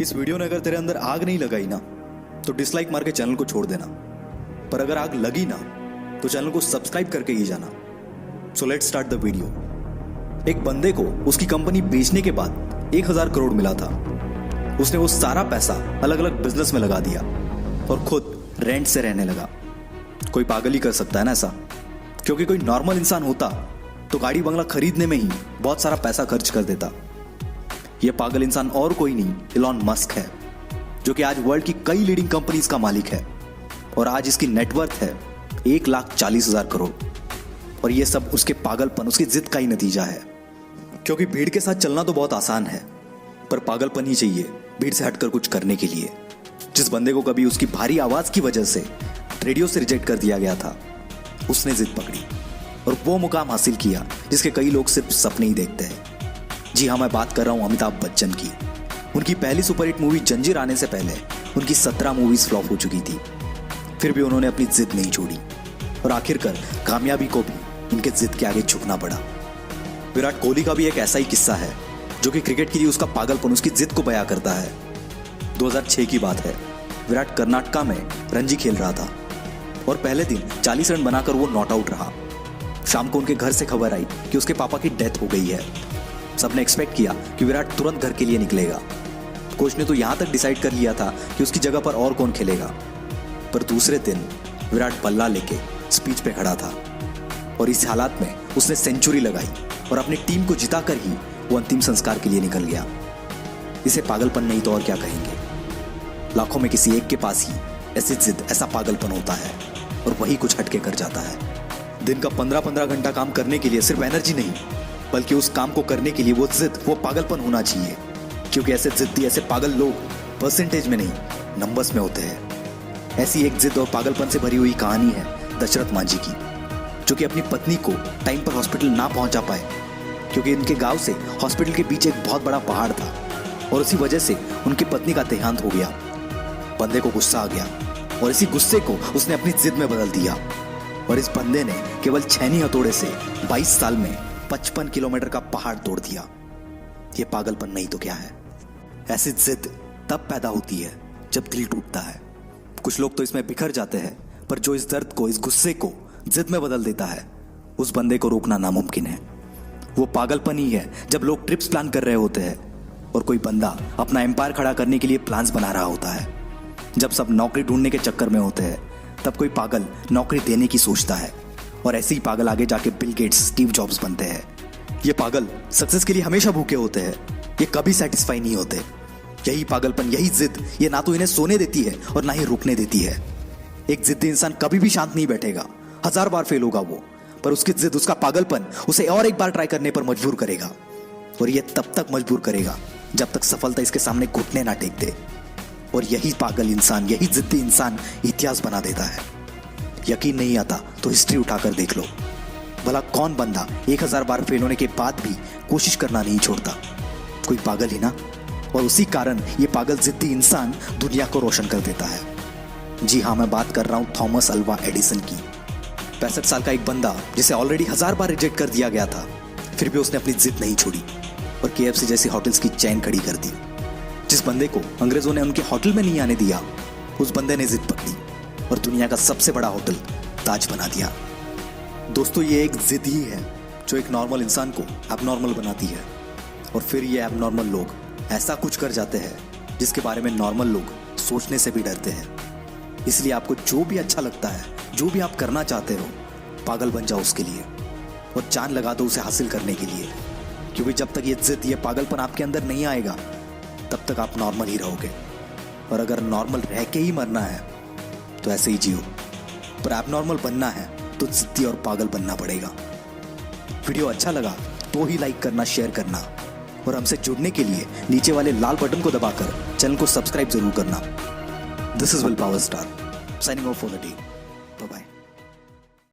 इस वीडियो ने अगर तेरे अंदर आग नहीं लगाई ना तो डिसलाइक मार के चैनल को छोड़ देना, पर अगर आग लगी ना तो चैनल को सब्सक्राइब करके ही जाना। So let's start the video. एक बंदे को उसकी कंपनी बेचने के बाद 1000 करोड़ मिला था। उसने वो सारा पैसा अलग अलग बिजनेस में लगा दिया और खुद रेंट से रहने लगा। कोई पागल ही कर सकता है ना ऐसा, क्योंकि कोई नॉर्मल इंसान होता तो गाड़ी बंगला खरीदने में ही बहुत सारा पैसा खर्च कर देता। यह पागल इंसान और कोई नहीं, इलॉन मस्क है, जो कि आज वर्ल्ड की कई लीडिंग कंपनीज का मालिक है और आज इसकी नेटवर्थ है 1,40,000 करोड़। और यह सब उसके पागलपन, उसकी जिद का ही नतीजा है। क्योंकि भीड़ के साथ चलना तो बहुत आसान है, पर पागलपन ही चाहिए भीड़ से हटकर कुछ करने के लिए। जिस बंदे को कभी उसकी भारी आवाज की वजह से रेडियो से रिजेक्ट कर दिया गया था, उसने जिद पकड़ी और वो मुकाम हासिल किया जिसके कई लोग सिर्फ सपने ही देखते हैं। जी हाँ, मैं बात कर रहा हूं अमिताभ बच्चन की। उनकी पहली सुपरहिट मूवी जंजीर आने से पहले उनकी 17 मूवीज फ्लॉप हो चुकी थी, फिर भी उन्होंने अपनी जिद नहीं छोड़ी और आखिरकार कामयाबी को भी उनके जिद के आगे झुकना पड़ा। विराट कोहली का भी एक ऐसा ही किस्सा है, जो कि क्रिकेट के लिए उसका पागलपन, उसकी जिद को बयां करता है। 2006 की बात है। विराट कर्नाटका में रणजी खेल रहा था और पहले दिन 40 रन बनाकर वो नॉट आउट रहा। शाम को उनके घर से खबर आई कि उसके पापा की डेथ हो गई है। सबने एक्सपेक्ट किया कि विराट तुरंत घर के लिए निकलेगा। कोच ने तो यहां तक डिसाइड कर लिया था कि उसकी जगह पर और कौन खेलेगा, पर दूसरे दिन विराट बल्ला लेके स्पीच पे खड़ा था और इस हालात में उसने सेंचुरी लगाई और अपनी टीम को जिताकर ही वो अंतिम संस्कार के लिए निकल गया। इसे पागलपन नहीं तो और क्या कहेंगे। लाखों में किसी एक के पास ही ऐसी जिद, ऐसा पागलपन होता है और वही कुछ हटके कर जाता है। दिन का 15-15 घंटा काम करने के लिए सिर्फ एनर्जी नहीं, बल्कि उस काम को करने के लिए वो जिद, वो पागलपन होना चाहिए। क्योंकि ऐसे जिद्दी, ऐसे पागल लोग परसेंटेज में नहीं, नंबर्स में होते हैं। ऐसी एक जिद और पागलपन से भरी हुई कहानी है दशरथ मांझी की, जो कि अपनी पत्नी को टाइम पर हॉस्पिटल ना पहुंचा पाए, क्योंकि इनके गांव से हॉस्पिटल के पीछे एक बहुत बड़ा पहाड़ था और उसी वजह से उनकी पत्नी का देहांत हो गया। बंदे को गुस्सा आ गया और इसी गुस्से को उसने अपनी जिद में बदल दिया और इस बंदे ने केवल छेनी हथौड़े से 22 साल में 55 किलोमीटर का पहाड़ तोड़ दिया। यह पागलपन नहीं तो क्या है। ऐसी जिद तब पैदा होती है जब दिल टूटता है। कुछ लोग तो इसमें बिखर जाते हैं, पर जो इस दर्द को, इस गुस्से को जिद में बदल देता है, उस बंदे को रोकना नामुमकिन है। वो पागलपन ही है जब लोग ट्रिप्स प्लान कर रहे होते हैं और कोई बंदा अपना एम्पायर खड़ा करने के लिए प्लान्स बना रहा होता है। जब सब नौकरी ढूंढने के चक्कर में होते हैं, तब कोई पागल नौकरी देने की सोचता है और ऐसे ही पागल आगे जाके बिल गेट्स, स्टीव जॉब्स बनते हैं। ये पागल सक्सेस के लिए हमेशा भूखे होते हैं, ये कभी सेटिस्फाई नहीं होते। यही पागलपन, यही जिद, ये ना तो इन्हें सोने देती है और ना ही रुकने देती है। एक जिद्दी इंसान कभी भी शांत नहीं बैठेगा, 1000 बार फेल होगा वो, पर उसकी जिद, उसका पागलपन उसे और एक बार ट्राई करने पर मजबूर करेगा। और ये तब तक मजबूर करेगा जब तक सफलता इसके सामने घुटने ना टेक दे। और यही पागल इंसान, यही जिद्दी इंसान इतिहास बना देता है। यकीन नहीं आता तो हिस्ट्री उठाकर देख लो। भला कौन बंदा 1000 बार फेल होने के बाद भी कोशिश करना नहीं छोड़ता? कोई पागल ही ना। और उसी कारण ये पागल जिद्दी इंसान दुनिया को रोशन कर देता है। जी हाँ, मैं बात कर रहा हूं थॉमस अल्वा एडिसन की। 65 साल का एक बंदा जिसे ऑलरेडी 1000 बार रिजेक्ट कर दिया गया था, फिर भी उसने अपनी जिद नहीं छोड़ी और KFC जैसी होटल्स की चेन खड़ी कर दी। जिस बंदे को अंग्रेजों ने उनके होटल में नहीं आने दिया, उस बंदे ने जिद पकड़ी और दुनिया का सबसे बड़ा होटल ताज बना दिया। दोस्तों, ये एक जिद ही है जो एक नॉर्मल इंसान को एबनॉर्मल बनाती है और फिर ये एबनॉर्मल लोग ऐसा कुछ कर जाते हैं जिसके बारे में नॉर्मल लोग सोचने से भी डरते हैं। इसलिए आपको जो भी अच्छा लगता है, जो भी आप करना चाहते हो, पागल बन जाओ उसके लिए और जान लगा दो उसे हासिल करने के लिए। क्योंकि जब तक ये जिद, ये पागलपन आपके अंदर नहीं आएगा, तब तक आप नॉर्मल ही रहोगे। और अगर नॉर्मल रह के ही मरना है तो ऐसे ही जियो, पर एबनॉर्मल बनना है तो जिद्दी और पागल बनना पड़ेगा। वीडियो अच्छा लगा तो ही लाइक करना, शेयर करना और हमसे जुड़ने के लिए नीचे वाले लाल बटन को दबाकर चैनल को सब्सक्राइब जरूर करना। This is will power star signing off for the day.